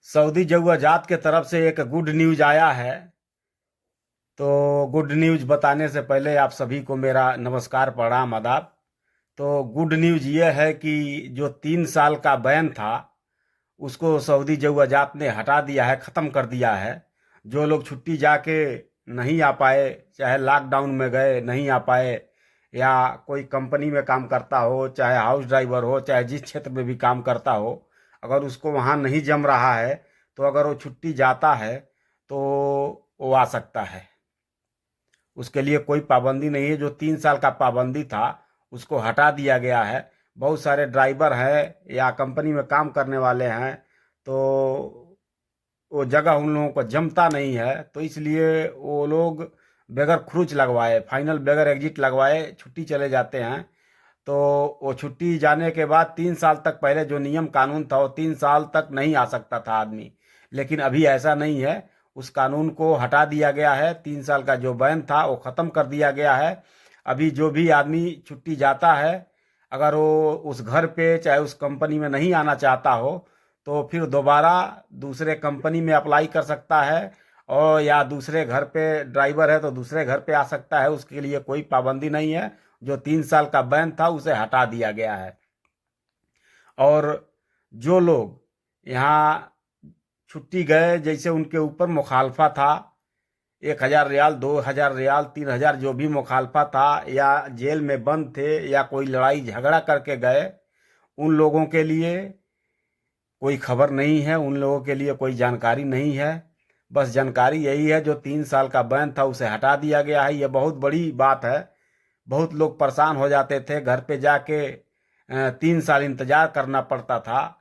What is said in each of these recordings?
Saudi जौआजात के तरफ से एक गुड न्यूज आया है। तो गुड न्यूज बताने से पहले आप सभी को मेरा नमस्कार, प्रणाम, आदाब। तो गुड न्यूज ये है कि जो 3 साल का बैन था उसको सऊदी जौआजात ने हटा दिया है, ख़त्म कर दिया है। जो लोग छुट्टी जाके नहीं आ पाए, चाहे लॉकडाउन में गए नहीं आ पाए, या कोई कंपनी में काम करता हो, चाहे हाउस ड्राइवर हो, चाहे जिस क्षेत्र में भी काम करता हो, अगर उसको वहाँ नहीं जम रहा है तो अगर वो छुट्टी जाता है तो वो आ सकता है। उसके लिए कोई पाबंदी नहीं है। जो 3 साल का पाबंदी था उसको हटा दिया गया है। बहुत सारे ड्राइवर हैं या कंपनी में काम करने वाले हैं, तो वो जगह उन लोगों को जमता नहीं है, तो इसलिए वो लोग बगैर खरोच लगवाए, फाइनल बगैर एग्जिट लगवाए छुट्टी चले जाते हैं। तो वो छुट्टी जाने के बाद 3 साल तक, पहले जो नियम कानून था वो 3 साल तक नहीं आ सकता था आदमी, लेकिन अभी ऐसा नहीं है। उस कानून को हटा दिया गया है। 3 साल का जो बैन था वो ख़त्म कर दिया गया है। अभी जो भी आदमी छुट्टी जाता है, अगर वो उस घर पे चाहे उस कंपनी में नहीं आना चाहता हो तो फिर दोबारा दूसरे कंपनी में अप्लाई कर सकता है, और या दूसरे घर पे ड्राइवर है तो दूसरे घर पे आ सकता है। उसके लिए कोई पाबंदी नहीं है। जो 3 साल का बैन था उसे हटा दिया गया है। और जो लोग यहाँ छुट्टी गए, जैसे उनके ऊपर मुखालफा था, 1,000 रियाल, 2,000 रियाल, 3,000, जो भी मुखालफा था, या जेल में बंद थे, या कोई लड़ाई झगड़ा करके गए, उन लोगों के लिए कोई खबर नहीं है, उन लोगों के लिए कोई जानकारी नहीं है। बस जानकारी यही है, जो 3 साल का बैन था उसे हटा दिया गया है। ये बहुत बड़ी बात है। बहुत लोग परेशान हो जाते थे, घर पे जाके 3 साल इंतजार करना पड़ता था।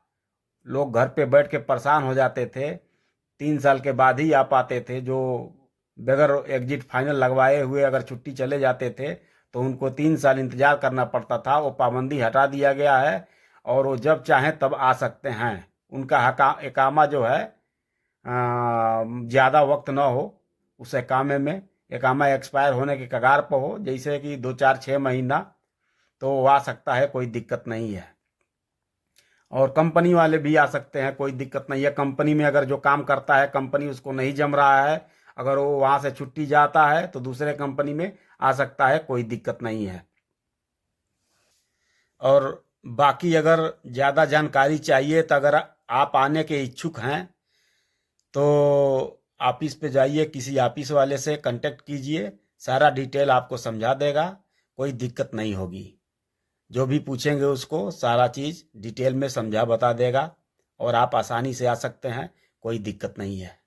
लोग घर पे बैठ के परेशान हो जाते थे, 3 साल के बाद ही आ पाते थे। जो बगैर एग्जिट फाइनल लगवाए हुए अगर छुट्टी चले जाते थे तो उनको 3 साल इंतजार करना पड़ता था। वो पाबंदी हटा दिया गया है और वो जब चाहें तब आ सकते हैं। उनका इकामा जो है, ज़्यादा वक्त ना हो उस इकामे में, इकामा एक्सपायर होने के कगार पर हो, जैसे कि 2, 4, 6 महीना, तो वो आ सकता है, कोई दिक्कत नहीं है। और कंपनी वाले भी आ सकते हैं, कोई दिक्कत नहीं है। कंपनी में अगर जो काम करता है, कंपनी उसको नहीं जम रहा है, अगर वो वहाँ से छुट्टी जाता है तो दूसरे कंपनी में आ सकता है, कोई दिक्कत नहीं है। और बाकी अगर ज़्यादा जानकारी चाहिए तो अगर आप आने के इच्छुक हैं तो ऑफिस पे जाइए, किसी ऑफिस वाले से कांटेक्ट कीजिए, सारा डिटेल आपको समझा देगा, कोई दिक्कत नहीं होगी। जो भी पूछेंगे उसको सारा चीज़ डिटेल में समझा बता देगा और आप आसानी से आ सकते हैं, कोई दिक्कत नहीं है।